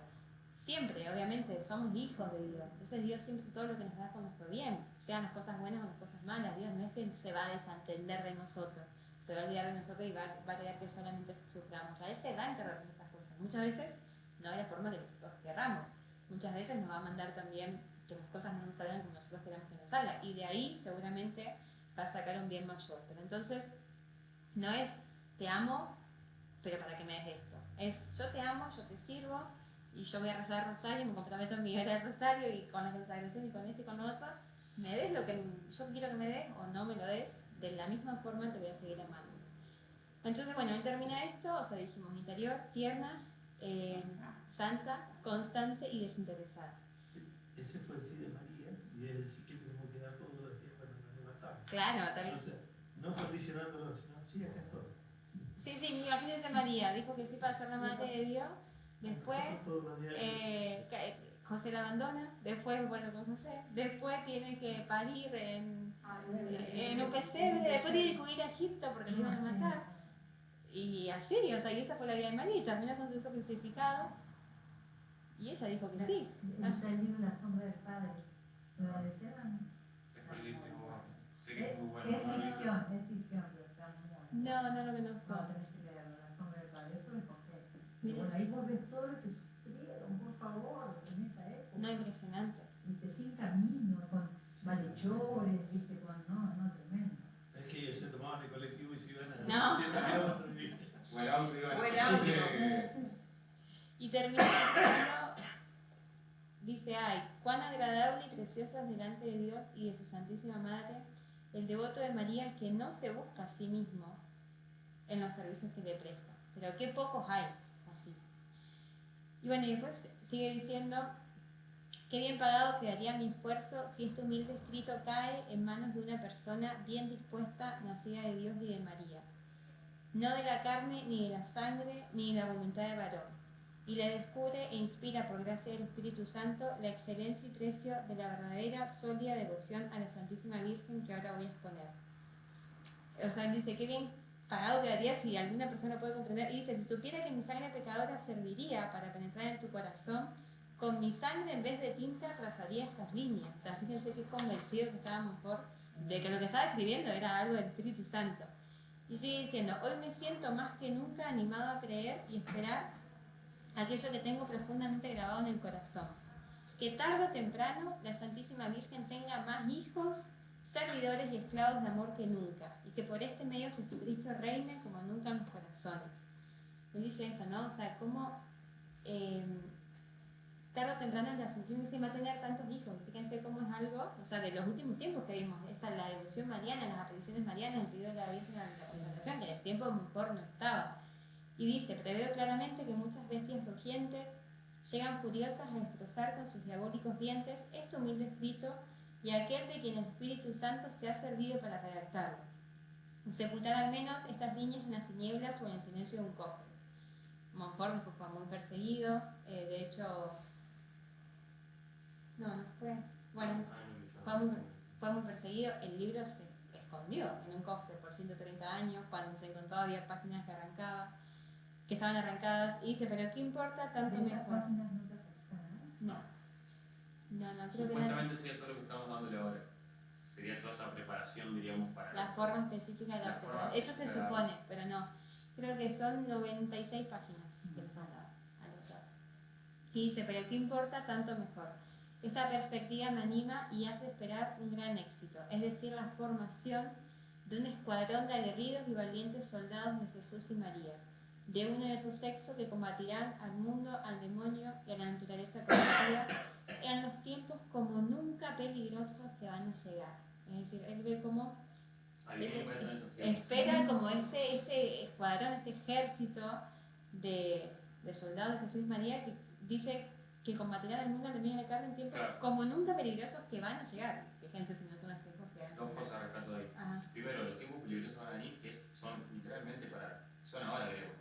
Siempre, obviamente, somos hijos de Dios. Entonces Dios siempre todo lo que nos da con nuestro bien, sean las cosas buenas o las cosas malas. Dios no es que se va a desentender de nosotros, se va a olvidar de nosotros y va a querer que solamente suframos. A Él se va a encargar de estas cosas. Muchas veces no de la forma que nosotros querramos. Muchas veces nos va a mandar también que las cosas no nos salgan como nosotros queramos que nos salgan. Y de ahí seguramente va a sacar un bien mayor. Pero entonces no es te amo, pero para que me des esto. Es yo te amo, yo te sirvo y yo voy a rezar el rosario, me comprometo en mi vida de rosario y con la consagración y con esto y con lo otro, me des lo que yo quiero que me des o no me lo des, de la misma forma te voy a seguir amando. Entonces, bueno, él termina esto, o sea, dijimos interior, tierna, santa, constante y desinteresada. Ese fue el sí de María y es el sí que tenemos que dar todos los días cuando nos levantamos. Claro, también. O sea, no condicionándolo, sino sí, acá estoy. Sí, imagínense María, dijo que sí para ser la madre de Dios, después Nosotros todos los días. José la abandona, después, bueno, con José, después tiene que parir en un pesebre, después tiene que huir a Egipto porque lo iban a matar, y así, o sea, y esa fue la vida de María, y terminó con su hijo crucificado, y ella dijo que sí. Está el libro La sombra del padre. ¿Lo leyeron? Sé que es muy bueno. Es ficción, pero está muy bueno. No lo conozco. No, tenés que leerlo, La sombra del padre, eso es José. Mire. Bueno, ahí vos ves todo lo que sufrieron, por favor, en esa época. No, impresionante. Viste, sin camino, con malhechores, viste, no, tremendo. gloriosas delante de Dios y de su Santísima Madre, el devoto de María que no se busca a sí mismo en los servicios que le presta. Pero qué pocos hay así. Y bueno, y después sigue diciendo: qué bien pagado quedaría mi esfuerzo si este humilde escrito cae en manos de una persona bien dispuesta, nacida de Dios y de María, no de la carne, ni de la sangre, ni de la voluntad de varón, y le descubre e inspira por gracia del Espíritu Santo la excelencia y precio de la verdadera, sólida devoción a la Santísima Virgen que ahora voy a exponer. O sea, dice, qué bien pagado quedaría si alguna persona puede comprender. Y dice, si supiera que mi sangre pecadora serviría para penetrar en tu corazón, con mi sangre en vez de tinta trazaría estas líneas. O sea, fíjense qué convencido que estábamos de que lo que estaba escribiendo era algo del Espíritu Santo. Y sigue diciendo, hoy me siento más que nunca animado a creer y esperar aquello que tengo profundamente grabado en el corazón. Que tarde o temprano la Santísima Virgen tenga más hijos, servidores y esclavos de amor que nunca, y que por este medio Jesucristo reine como nunca en los corazones. Él dice esto, ¿no? O sea, cómo tarde o temprano la Santísima Virgen va a tener tantos hijos. Fíjense cómo es algo, o sea, de los últimos tiempos que vimos, la devoción mariana, las apariciones marianas, el pedido de la Virgen a la consagración, que en el tiempo mejor no estaba. Y dice, preveo claramente que muchas bestias rugientes llegan furiosas a destrozar con sus diabólicos dientes este humilde escrito y aquel de quien el Espíritu Santo se ha servido para redactarlo. Sepultar al menos estas líneas en las tinieblas o en el silencio de un cofre. Montfort después fue muy perseguido, de hecho... No fue... Bueno, fue muy perseguido, el libro se escondió en un cofre por 130 años, cuando se encontraba había páginas que estaban arrancadas, y dice, pero ¿qué importa tanto ¿De esas mejor? páginas nunca se sacaron? No, creo que Supuestamente sería todo lo que estamos dándole ahora. Sería toda esa preparación, diríamos, para... la forma específica de la preparación. Eso se supone, pero no. Creo que son 96 páginas que le faltaban al autor. Y dice, pero ¿qué importa tanto mejor? Esta perspectiva me anima y hace esperar un gran éxito, es decir, la formación de un escuadrón de aguerridos y valientes soldados de Jesús y María, de uno y otro sexo que combatirán al mundo, al demonio y a la naturaleza corrompida en los tiempos como nunca peligrosos que van a llegar. Es decir, él ve como espera como este escuadrón, este ejército de soldados de Jesús y María que dice que combatirán al mundo, al demonio y a la carne en tiempos como nunca peligrosos que van a llegar. Fíjense si no son los tiempos que van a llegar. Dos cosas rescato de ahí. Ajá. Primero, los tiempos peligrosos van a venir, que son literalmente son ahora, creo,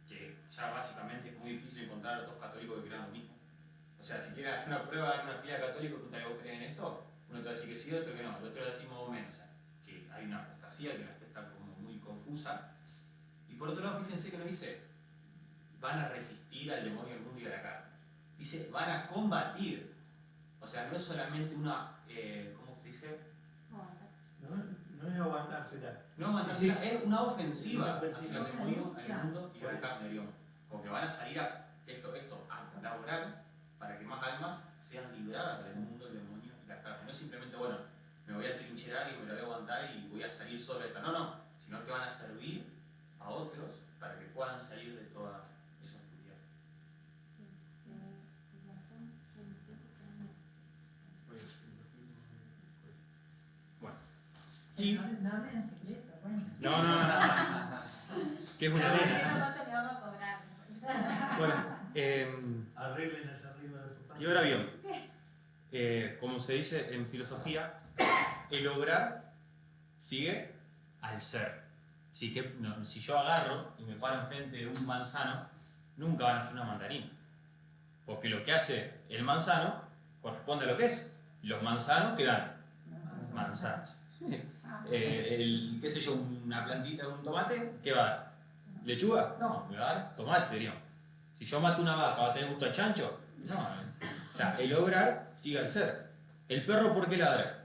que ya básicamente es muy difícil encontrar a dos católicos que crean lo mismo. O sea, si quieres hacer una prueba en una fila católica, preguntarle, ¿vos crees en esto? Uno te va a decir que sí, otro que no, el otro le decimos más o menos. O sea, que hay una apostasía, que la fe está como muy confusa. Y por otro lado, fíjense que no dice, van a resistir al demonio, al mundo y a la carne. Dice, van a combatir. O sea, no es solamente una, ¿cómo se dice? No es aguantársela. No aguantársela, es una ofensiva hacia el demonio, lucha. al mundo y a la carne, digamos. Como que van a salir a laborar para que más almas sean liberadas del mundo, del demonio y la carne. No es simplemente, bueno, me voy a trincherar y me la voy a aguantar y voy a salir solo de esta. No, sino que van a servir a otros para que puedan salir de toda esa oscuridad. Bueno. Y... No hablen en secreto, bueno. No. Que es una No, nena. no, ¿cuánto le vamos a cobrar? Bueno, Arreglen allá arriba de tu casa. y ahora bien, como se dice en filosofía, el obrar sigue al ser. Así que si yo agarro y me paro enfrente de un manzano, nunca van a ser una mandarina. Porque lo que hace el manzano corresponde a lo que es. Los manzanos que dan manzanas. Qué sé yo, una plantita de un tomate, ¿qué va a dar? ¿Lechuga? No, me va a dar tomate, diríamos. Si yo mato una vaca, ¿va a tener gusto a chancho? No. O sea, el obrar sigue al ser. ¿El perro por qué ladra?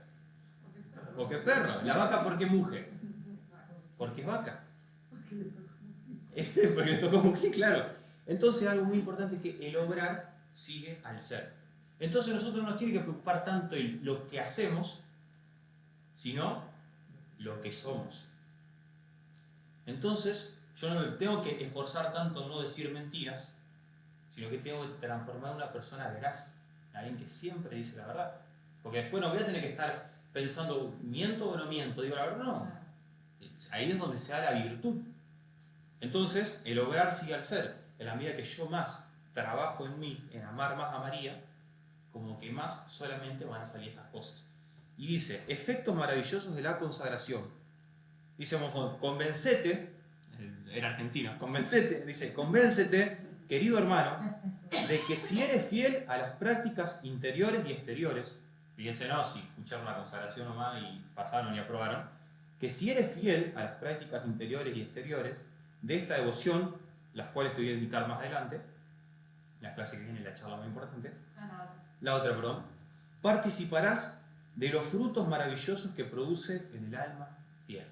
Porque es perro. ¿La vaca por qué muge? Porque es vaca. Porque le tocó mugir, claro. Entonces algo muy importante es que el obrar sigue al ser. Entonces nosotros no nos tiene que preocupar tanto lo que hacemos, sino lo que somos. Entonces yo no me tengo que esforzar tanto en no decir mentiras, sino que tengo que transformar a una persona veraz, alguien que siempre dice la verdad. Porque después no voy a tener que estar pensando, ¿miento o no miento? Digo la verdad, no. Ahí es donde se da la virtud. Entonces, el obrar sigue al ser. En la medida que yo más trabajo en mí, en amar más a María, como que más solamente van a salir estas cosas. Y dice, efectos maravillosos de la consagración. Dice Monjón, convencete, era argentino, convencete, dice, convéncete, querido hermano, de que si eres fiel a las prácticas interiores y exteriores, fíjense, no, si escucharon la consagración nomás y pasaron y aprobaron, que si eres fiel a las prácticas interiores y exteriores de esta devoción, las cuales te voy a indicar más adelante, la clase que viene, la charla más importante, la otra, perdón, participarás de los frutos maravillosos que produce en el alma fiel.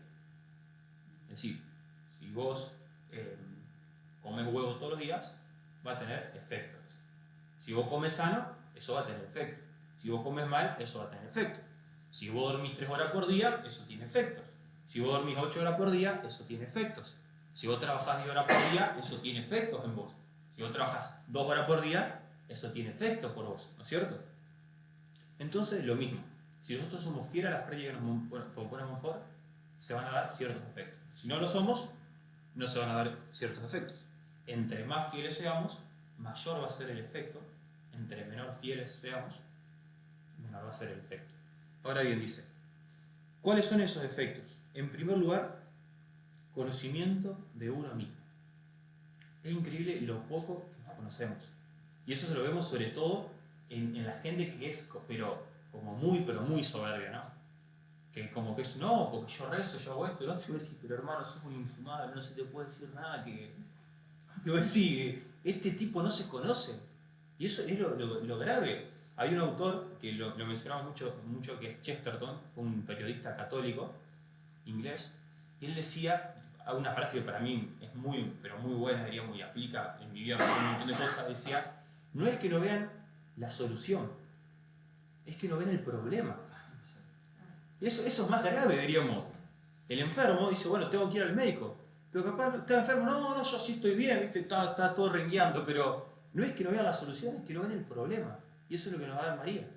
Es decir, si vos comes huevos todos los días, va a tener efectos. Si vos comes sano, eso va a tener efecto. Si vos comes mal, eso va a tener efecto. Si vos dormís 3 horas por día, eso tiene efectos. Si vos dormís 8 horas por día, eso tiene efectos. Si vos trabajás 10 horas por día, eso tiene efectos en vos. Si vos trabajás 2 horas por día, eso tiene efectos por vos, ¿no es cierto? Entonces, lo mismo. Si nosotros somos fieles a las prácticas que nos proponemos fuera, se van a dar ciertos efectos. Si no lo somos, no se van a dar ciertos efectos. Entre más fieles seamos, mayor va a ser el efecto. Entre menor fieles seamos, menor va a ser el efecto. Ahora bien, dice, ¿cuáles son esos efectos? En primer lugar, conocimiento de uno mismo. Es increíble lo poco que nos conocemos. Y eso se lo vemos sobre todo en la gente que es, pero muy soberbia, ¿no? Que como que es, no, porque yo rezo, yo hago esto, y lo otro, y vos decís, pero hermano, sos un infumable, no se te puede decir nada que... Y vos decís, este tipo no se conoce. Y eso es lo grave. Hay un autor que lo mencionamos mucho, que es Chesterton, fue un periodista católico, inglés, y él decía una frase que para mí es pero muy buena, diríamos, y aplica en mi vida para un montón de cosas, decía, no es que no vean la solución, es que no ven el problema. Eso es más grave, diríamos. El enfermo dice, bueno, tengo que ir al médico, pero capaz está enfermo, no, yo sí estoy bien, ¿viste? Está todo rengueando, pero no es que no vean la solución, es que no ven el problema. Y eso es lo que nos va a dar María.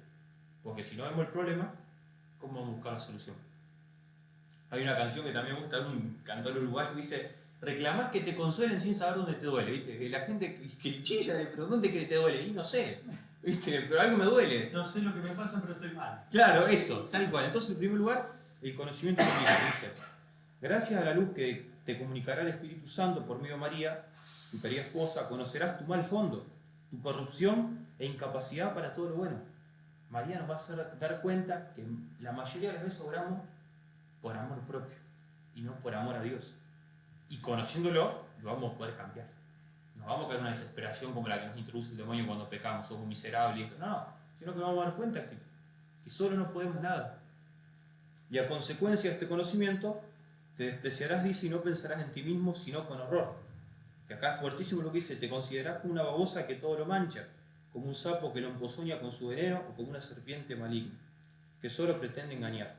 Porque si no vemos el problema, ¿cómo vamos a buscar la solución? Hay una canción que también me gusta, un cantor uruguayo que dice, reclamás que te consuelen sin saber dónde te duele, ¿viste? Que la gente que chilla, pero ¿dónde que te duele? Y no sé, ¿viste? Pero algo me duele. No sé lo que me pasa, pero estoy mal. Claro, eso, tal cual. Entonces, en primer lugar, el conocimiento de María, que dice, gracias a la luz que te comunicará el Espíritu Santo por medio de María, tu querida esposa, conocerás tu mal fondo, tu corrupción e incapacidad para todo lo bueno. María nos va a hacer dar cuenta que la mayoría de las veces obramos por amor propio y no por amor a Dios. Y conociéndolo, lo vamos a poder cambiar. No vamos a caer en una desesperación como la que nos introduce el demonio cuando pecamos, somos miserables. No, sino que vamos a dar cuenta que solo no podemos nada. Y a consecuencia de este conocimiento, te despreciarás, dice, y no pensarás en ti mismo, sino con horror. Que acá es fuertísimo lo que dice, te considerás como una babosa que todo lo mancha, como un sapo que lo empozoña con su veneno o como una serpiente maligna, que solo pretende engañar.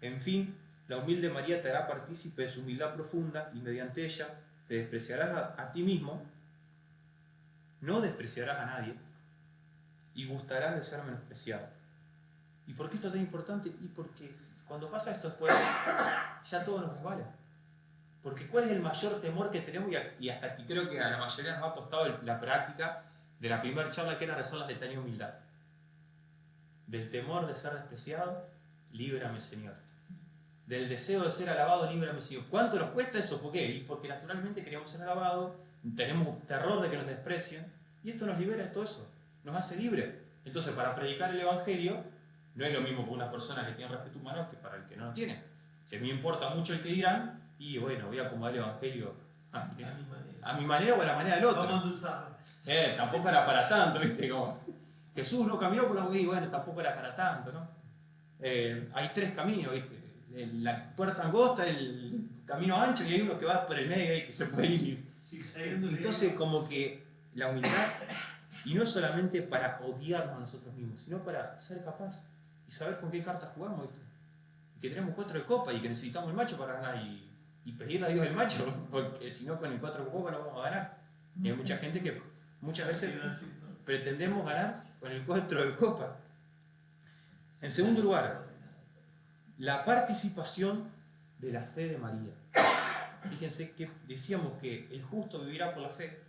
En fin, la humilde María te hará partícipe de su humildad profunda y mediante ella te despreciarás a ti mismo, no despreciarás a nadie y gustarás de ser menospreciado. ¿Y por qué esto es tan importante? Y porque cuando pasa esto después, ya todo nos resbala. Porque ¿cuál es el mayor temor que tenemos? Y hasta aquí creo que a la mayoría nos ha costado la práctica de la primera charla, que era rezar las letanías de humildad. Del temor de ser despreciado, líbrame, Señor. Del deseo de ser alabado, líbrame, Señor. ¿Cuánto nos cuesta eso? ¿Por qué? Y porque naturalmente queremos ser alabados, tenemos terror de que nos desprecien, y esto nos libera de todo eso, nos hace libre. Entonces, para predicar el Evangelio, no es lo mismo para una persona que tiene respeto humano que para el que no lo tiene. Si a mí me importa mucho el que dirán, y bueno, voy a acomodar el Evangelio a mi manera o a la manera del otro. Vamos a usarlo. Tampoco era para tanto, ¿viste? Como Jesús no caminó por la huella, y bueno, tampoco era para tanto, ¿no? Hay 3 caminos, ¿viste? La puerta angosta, el camino ancho, y hay uno que va por el medio y que se puede ir. Entonces, como que la humildad, y no solamente para odiarnos a nosotros mismos, sino para ser capaz y saber con qué cartas jugamos, ¿viste? Y que tenemos 4 de copa y que necesitamos el macho para ganar y pedirle a Dios el macho, porque si no, con el 4 de copa no vamos a ganar. Y hay mucha gente que muchas veces pretendemos ganar con el 4 de copa. En segundo lugar, la participación de la fe de María. Fíjense que decíamos que el justo vivirá por la fe.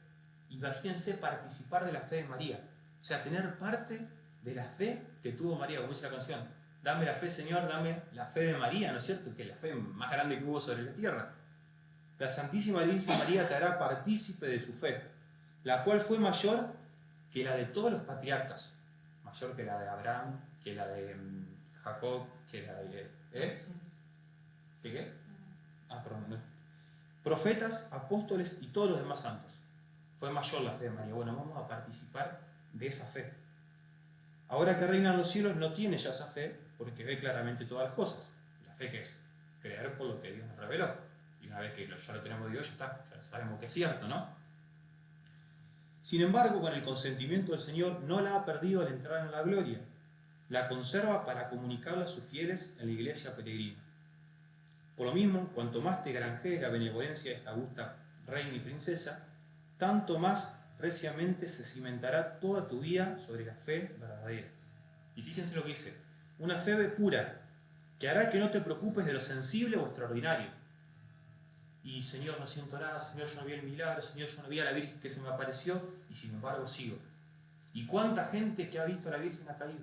Imagínense participar de la fe de María. O sea, tener parte de la fe que tuvo María, como dice la canción. Dame la fe, Señor, dame la fe de María, ¿no es cierto? Que es la fe más grande que hubo sobre la tierra. La Santísima Virgen María te hará partícipe de su fe, la cual fue mayor que la de todos los patriarcas. Mayor que la de Abraham, que la de Jacob, que la de... ¿De qué? Perdón, no. Profetas, apóstoles y todos los demás santos. Fue mayor la fe de María. Bueno, vamos a participar de esa fe. Ahora que reina en los cielos no tiene ya esa fe porque ve claramente todas las cosas. La fe que es creer por lo que Dios nos reveló. Y una vez que ya lo tenemos Dios, ya está, ya sabemos que es cierto, ¿no? Sin embargo, con el consentimiento del Señor no la ha perdido al entrar en la gloria. La conserva para comunicarla a sus fieles en la iglesia peregrina. Por lo mismo, cuanto más te granjees la benevolencia de esta augusta reina y princesa, tanto más reciamente se cimentará toda tu vida sobre la fe verdadera. Y fíjense lo que dice, una fe pura, que hará que no te preocupes de lo sensible o extraordinario. Y Señor, no siento nada, Señor, yo no vi el milagro, Señor, yo no vi a la Virgen que se me apareció, y sin embargo sigo. ¿Y cuánta gente que ha visto a la Virgen ha caído?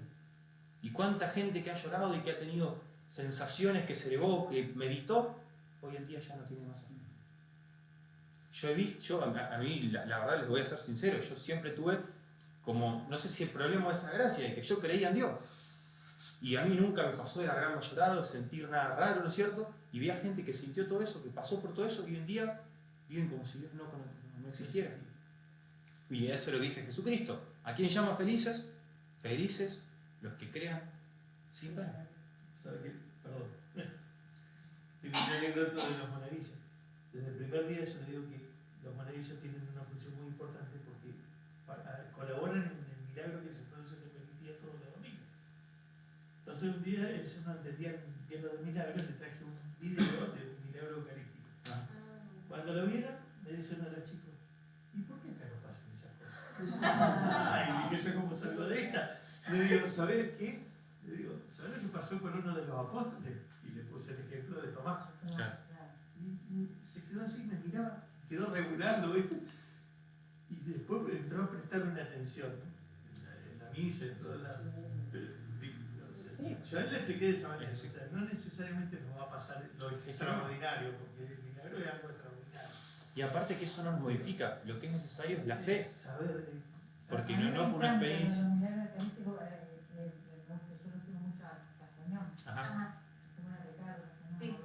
¿Y cuánta gente que ha llorado y que ha tenido sensaciones, que se elevó, que meditó, hoy en día ya no tiene más fe? Yo he visto, a mí la verdad les voy a ser sincero, yo siempre tuve como, no sé si el problema es esa gracia, de que yo creía en Dios. Y a mí nunca me pasó de la gran mayoría de sentir nada raro, ¿no es cierto? Y vi a gente que sintió todo eso, que pasó por todo eso, y hoy en día viven como si Dios no existiera. Y eso es lo que dice Jesucristo. ¿A quién llama felices? Felices los que crean sin ver. ¿Sabe qué? Perdón. Tengo una anécdota de los monaguillos. Desde el primer día yo le digo que los monaguillos tienen una función muy importante porque colaboran en el milagro que se produce en la Eucaristía todos los domingos. Entonces un día ellos no entendían bien lo del milagro, les traje un video de un milagro eucarístico. Cuando lo vieron, me dice uno de los chicos, ¿y por qué acá no pasan esas cosas? Y dije yo, ¿cómo salgo de esta? Le digo, ¿sabés qué? Le digo, ¿sabés lo que pasó con uno de los apóstoles? Y le puse el ejemplo de Tomás. Claro. Y se quedó así, me miraba, quedó regulando, ¿viste? Y después entró a prestarle una atención en la misa, en toda la... Sí. Yo a él le expliqué de esa manera, o sea, no necesariamente nos va a pasar lo extraordinario, porque el milagro es algo extraordinario. Y aparte que eso no nos modifica, lo que es necesario es la fe, Saber, porque A mí me no por una encanta experiencia. los milagros eucarísticos, yo lo sigo mucho a Castañón, Ajá. como era Ricardo, Sí.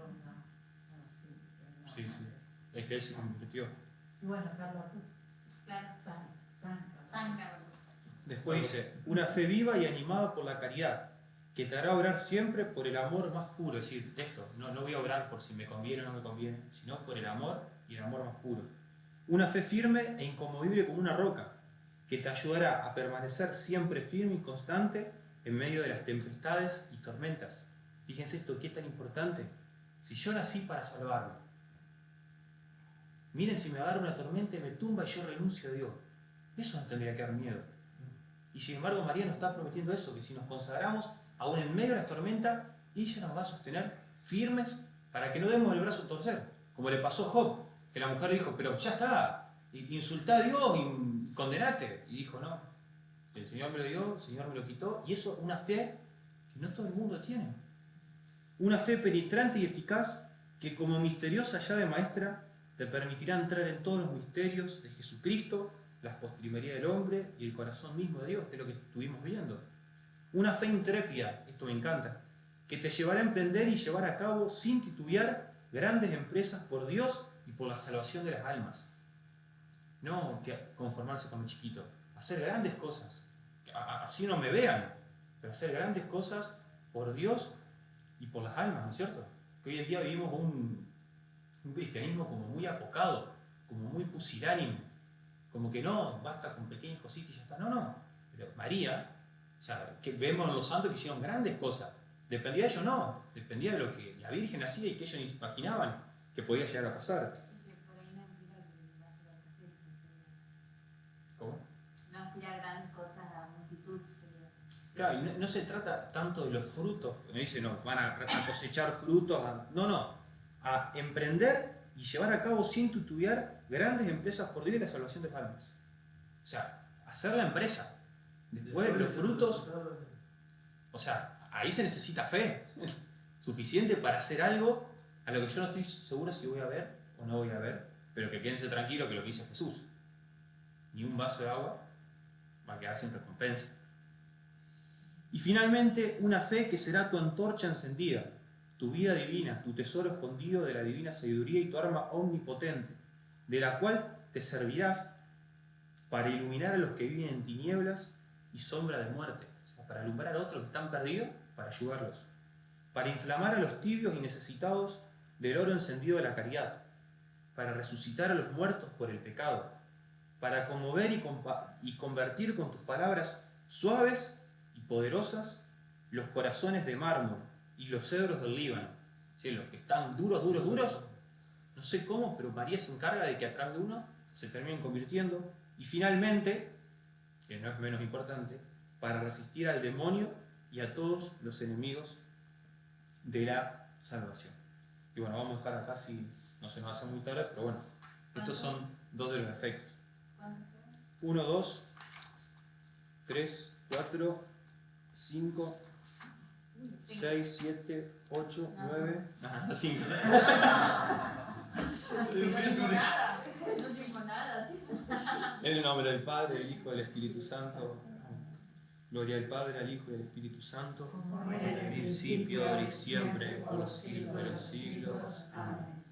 Sí. Es que él se convirtió. Y bueno, Carlos, tú, Claro. San Carlos. Después dice, una fe viva y animada por la caridad, que te hará obrar siempre por el amor más puro. Es decir, esto, no voy a obrar por si me conviene o no me conviene, sino por el amor y el amor más puro. Una fe firme e inconmovible como una roca, que te ayudará a permanecer siempre firme y constante en medio de las tempestades y tormentas. Fíjense esto, qué tan importante. Si yo nací para salvarme, miren, si me agarra una tormenta y me tumba y yo renuncio a Dios, eso no tendría que dar miedo. Y sin embargo María nos está prometiendo eso, que si nos consagramos, aún en medio de las tormentas, ella nos va a sostener firmes para que no demos el brazo a torcer, como le pasó a Job, que la mujer dijo, pero ya está, insultá a Dios y condenate. Y dijo, no, el Señor me lo dio, el Señor me lo quitó, y eso es una fe que no todo el mundo tiene. Una fe penetrante y eficaz que como misteriosa llave maestra te permitirá entrar en todos los misterios de Jesucristo, las postrimerías del hombre y el corazón mismo de Dios, que es lo que estuvimos viendo. Una fe intrépida, esto me encanta, que te llevará a emprender y llevar a cabo sin titubear grandes empresas por Dios y por la salvación de las almas. No que conformarse con lo chiquito, hacer grandes cosas, así no me vean, pero hacer grandes cosas por Dios y por las almas, ¿no es cierto? Que hoy en día vivimos un cristianismo como muy apocado, como muy pusilánime, como que no, basta con pequeñas cositas y ya está. No, pero María, o sea, que vemos en los santos que hicieron grandes cosas, dependía de ellos no, dependía de lo que la Virgen hacía y que ellos ni se imaginaban que podía llegar a pasar. Por ahí no implica que va a llegar a gente. ¿Cómo? No aspirar grandes cosas a multitud sería. Claro, y no se trata tanto de los frutos, no dice no, van a cosechar frutos, no, a emprender y llevar a cabo sin titubear grandes empresas por Dios y la salvación de las almas. O sea, hacer la empresa. Después los frutos, o sea, ahí se necesita fe suficiente para hacer algo a lo que yo no estoy seguro si voy a ver o no voy a ver, pero que quédense tranquilos que lo que dice Jesús, ni un vaso de agua va a quedar sin recompensa. Y finalmente, una fe que será tu antorcha encendida, tu vida divina, tu tesoro escondido de la divina sabiduría y tu arma omnipotente, de la cual te servirás para iluminar a los que viven en tinieblas y sombra de muerte, o sea, para alumbrar a otros que están perdidos, para ayudarlos, para inflamar a los tibios y necesitados del oro encendido de la caridad, para resucitar a los muertos por el pecado, para conmover y convertir con tus palabras suaves y poderosas los corazones de mármol y los cedros del Líbano. ¿Sí? Los que están duros, no sé cómo, pero María se encarga de que atrás de uno se terminen convirtiendo. Y finalmente, que no es menos importante, para resistir al demonio y a todos los enemigos de la salvación. Y bueno, vamos a dejar acá si no se nos hace muy tarde, pero bueno, estos son dos de los efectos. 1, 2, 3, 4, 5, 6, 7, 8, 9, 5. No tengo nada. En el nombre del Padre, del Hijo y del Espíritu Santo. Gloria al Padre, al Hijo y al Espíritu Santo, Como en el principio, ahora y siempre, por los siglos de los siglos. Amén.